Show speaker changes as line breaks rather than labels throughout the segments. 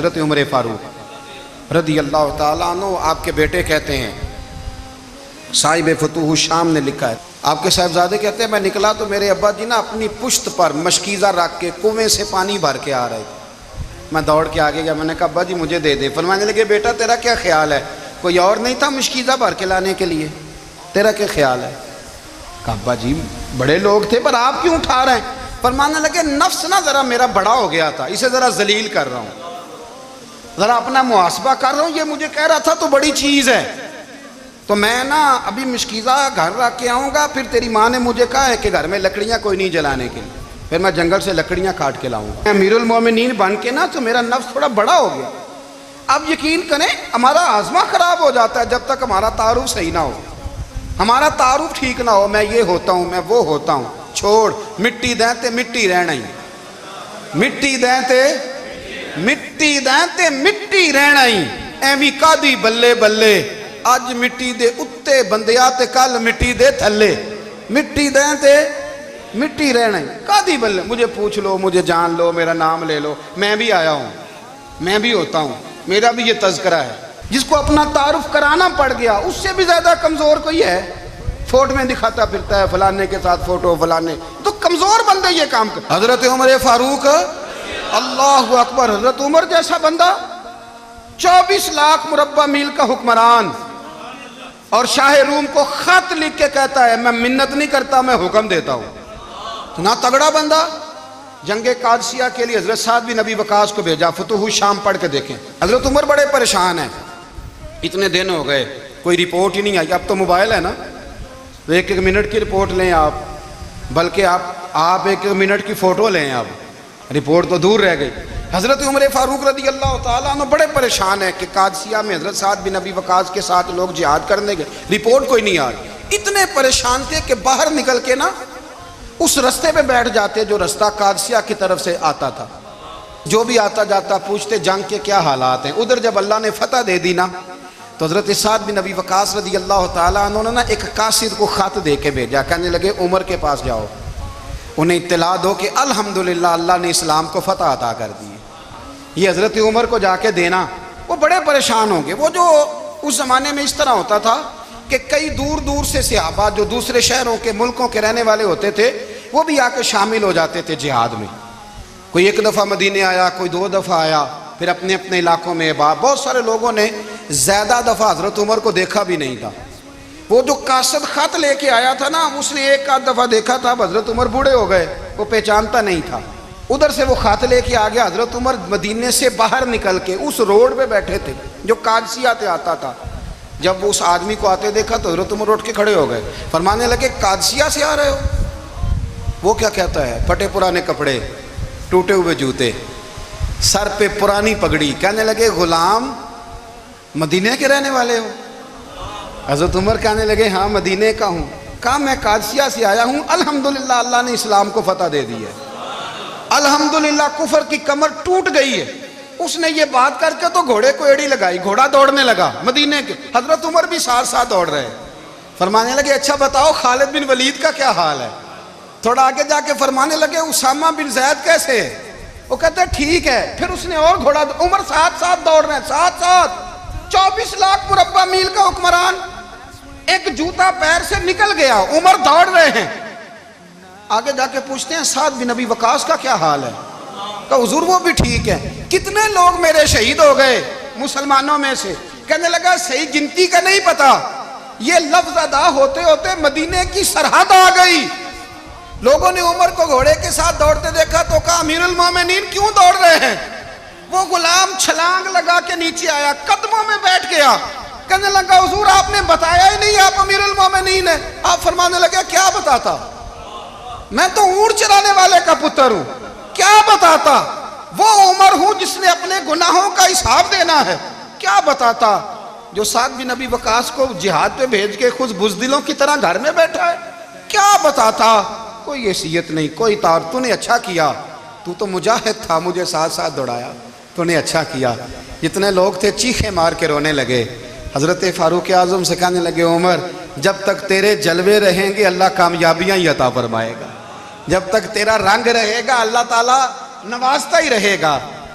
حضرت عمر فاروق رضی اللہ تعالیٰ عنہ آپ کے بیٹے کہتے ہیں، صاحب فتوح الشام نے لکھا ہے، آپ کے صاحبزادے کہتے ہیں میں نکلا تو میرے ابا جی نا اپنی پشت پر مشکیزہ رکھ کے کنویں سے پانی بھر کے آ رہے تھے۔ میں دوڑ کے آگے گیا، میں نے کہا ابا جی مجھے دے دے۔ فرمانے لگے بیٹا تیرا کیا خیال ہے، کوئی اور نہیں تھا مشکیزہ بھر کے لانے کے لیے، تیرا کیا خیال ہے؟ کہا ابا جی بڑے لوگ تھے پر آپ کیوں اٹھا رہے ہیں؟ فرمانے لگے نفس نا ذرا میرا بڑا ہو گیا تھا، اسے ذرا ذلیل کر رہا ہوں، ذرا اپنا محاسبہ کر رہا ہوں، یہ مجھے کہہ رہا تھا تو بڑی چیز ہے، تو میں نا ابھی مشکیزہ گھر رکھ کے آؤں گا، پھر تیری ماں نے مجھے کہا ہے کہ گھر میں لکڑیاں کوئی نہیں جلانے کے لیے، پھر میں جنگل سے لکڑیاں کاٹ کے لاؤں گا۔ امیر المومنین بن کے نا تو میرا نفس تھوڑا بڑا ہو گیا۔ اب یقین کریں ہمارا ہاضمہ خراب ہو جاتا ہے جب تک ہمارا تعارف صحیح نہ ہو، ہمارا تعارف ٹھیک نہ ہو، میں یہ ہوتا ہوں میں وہ ہوتا ہوں، چھوڑ مٹی دیں تے مٹی رہنا ہی، مٹی دیں تے مٹی دیں تے مٹی رہنا ہی، ایویں کادی بلے بلے اج مٹی دے اتے بندیا تے کل مٹی دے تھلے، مٹی دیں تے مٹی رہنا ہی، کادی بلے، مجھے پوچھ لو مجھے جان لو میرا نام لے لو، میں بھی آیا ہوں، میں بھی ہوتا ہوں، میرا بھی یہ تذکرہ ہے۔ جس کو اپنا تعارف کرانا پڑ گیا اس سے بھی زیادہ کمزور کوئی ہے؟ فوٹو میں دکھاتا پھرتا ہے فلانے کے ساتھ فوٹو، فلانے تو کمزور بندے یہ کام کر۔ حضرت عمر فاروق اللہ اکبر، حضرت عمر جیسا بندہ 24 لاکھ مربع میل کا حکمران، اور شاہ روم کو خط لکھ کے کہتا ہے میں منت نہیں کرتا میں حکم دیتا ہوں، اتنا تگڑا بندہ۔ جنگ قادسیہ کے لیے حضرت سعد بن ابی وقاص کو بھیجا، فتوح الشام پڑھ کے دیکھیں۔ حضرت عمر بڑے پریشان ہیں، اتنے دن ہو گئے کوئی رپورٹ ہی نہیں آئی، اب تو موبائل ہے نا تو ایک ایک منٹ کی رپورٹ لیں آپ، بلکہ آپ ایک ایک منٹ کی فوٹو لیں، آپ رپورٹ تو دور رہ گئی۔ حضرت عمر فاروق رضی اللہ تعالیٰ عنہ بڑے پریشان ہیں کہ قادسیہ میں حضرت سعد بن ابی وقاص کے ساتھ لوگ جہاد کرنے گئے، رپورٹ کوئی نہیں آ رہی، اتنے پریشان تھے کہ باہر نکل کے نا اس رستے پہ بیٹھ جاتے جو رستہ قادسیہ کی طرف سے آتا تھا، جو بھی آتا جاتا پوچھتے جنگ کے کیا حالات ہیں۔ ادھر جب اللہ نے فتح دے دی نا تو حضرت سعد بن ابی وقاص رضی اللہ تعالیٰ عنہ نے نا ایک قاصد کو خط دے کے بھیجا، کہنے لگے عمر کے پاس جاؤ، انہیں اطلاع دو کہ الحمدللہ اللہ نے اسلام کو فتح عطا کر دی ہے۔ یہ حضرت عمر کو جا کے دینا، وہ بڑے پریشان ہوں گے۔ وہ جو اس زمانے میں اس طرح ہوتا تھا کہ کئی دور دور سے صحابہ جو دوسرے شہروں کے ملکوں کے رہنے والے ہوتے تھے وہ بھی آ کے شامل ہو جاتے تھے جہاد میں، کوئی ایک دفعہ مدینے آیا، کوئی 2 دفعہ آیا، پھر اپنے اپنے علاقوں میں بہت سارے لوگوں نے زیادہ دفعہ حضرت عمر کو دیکھا بھی نہیں تھا۔ وہ جو قاصد خط لے کے آیا تھا نا اس نے ایک آدھ دفعہ دیکھا تھا، حضرت عمر بوڑھے ہو گئے، وہ پہچانتا نہیں تھا، ادھر سے وہ خط لے کے آ گیا۔ حضرت عمر مدینے سے باہر نکل کے اس روڈ پہ بیٹھے تھے جو قادسیہ سے آتا تھا، جب وہ اس آدمی کو آتے دیکھا تو حضرت عمر اٹھ کے کھڑے ہو گئے، فرمانے لگے قادسیہ سے آ رہے ہو؟ وہ کیا کہتا ہے؟ پھٹے پرانے کپڑے، ٹوٹے ہوئے جوتے، سر پہ پرانی پگڑی، کہنے لگے غلام مدینے کے رہنے والے ہو؟ حضرت عمر کہنے لگے ہاں مدینے کا ہوں۔ کہا میں قادسیہ سے آیا ہوں، الحمدللہ اللہ نے اسلام کو فتح دے دی ہے، الحمدللہ کفر کی کمر ٹوٹ گئی ہے۔ اس نے یہ بات کر کے تو گھوڑے کو ایڑی لگائی، گھوڑا دوڑنے لگا مدینے کے، حضرت عمر بھی ساتھ ساتھ دوڑ رہے، فرمانے لگے اچھا بتاؤ خالد بن ولید کا کیا حال ہے؟ تھوڑا آگے جا کے فرمانے لگے اسامہ بن زید کیسے ہے؟ وہ کہتے ہیں ٹھیک ہے۔ پھر اس نے اور گھوڑا، عمر ساتھ ساتھ دوڑ رہے ہیں، ساتھ ساتھ 24 لاکھ مربع میل کا حکمران، ایک جوتا پیر سے نکل گیا، عمر دوڑ رہے ہیں۔ آگے جا کے پوچھتے ہیں سعد بن ابی وقاص کا کیا حال ہے؟ کہا حضور وہ بھی ٹھیک ہے۔ کتنے لوگ میرے شہید ہو گئے مسلمانوں میں سے؟ کہنے لگا صحیح گنتی کا نہیں پتا، یہ لفظ ادا ہوتے ہوتے مدینے کی سرحد آ گئی۔ لوگوں نے عمر کو گھوڑے کے ساتھ دوڑتے دیکھا تو کہا امیر المومنین کیوں دوڑ رہے ہیں؟ وہ غلام چھلانگ لگا کے نیچے آیا، قدموں میں بیٹھ گیا، کہنے لگا حضور آپ نے بتایا ہی نہیں آپ امیر المومنین ہیں۔ آپ فرمانے لگے کیا بتاتا؟ میں تو اونٹ چرانے والے کا پتر ہوں، کیا بتاتا؟ وہ عمر ہوں جس نے اپنے گناہوں کا حساب دینا ہے، کیا بتاتا؟ جو سعد بن ابی وقاص کو جہاد پہ بھیج کے خود بزدلوں کی طرح گھر میں بیٹھا ہے، کیا بتاتا؟ کوئی حیثیت نہیں، کوئی تار، تو نے اچھا کیا، تو تو مجاہد تھا، مجھے ساتھ ساتھ دوڑایا، تو نے اچھا کیا۔ جتنے لوگ تھے چیخیں مار کے رونے لگے۔ حضرت فاروق اعظم سے کہنے لگے عمر جب تک تیرے جلوے رہیں گے اللہ کامیابیاں ہی عطا فرمائے گا، جب تک تیرا رنگ رہے گا اللہ تعالیٰ نوازتا ہی رہے گا،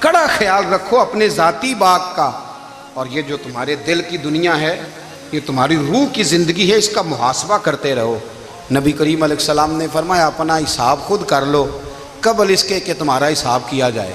کڑا خیال رکھو اپنے ذاتی باغ کا، اور یہ جو تمہارے دل کی دنیا ہے، یہ تمہاری روح کی زندگی ہے، اس کا محاسبہ کرتے رہو۔ نبی کریم علیہ السلام نے فرمایا اپنا حساب خود کر لو قبل اس کے کہ تمہارا حساب کیا جائے۔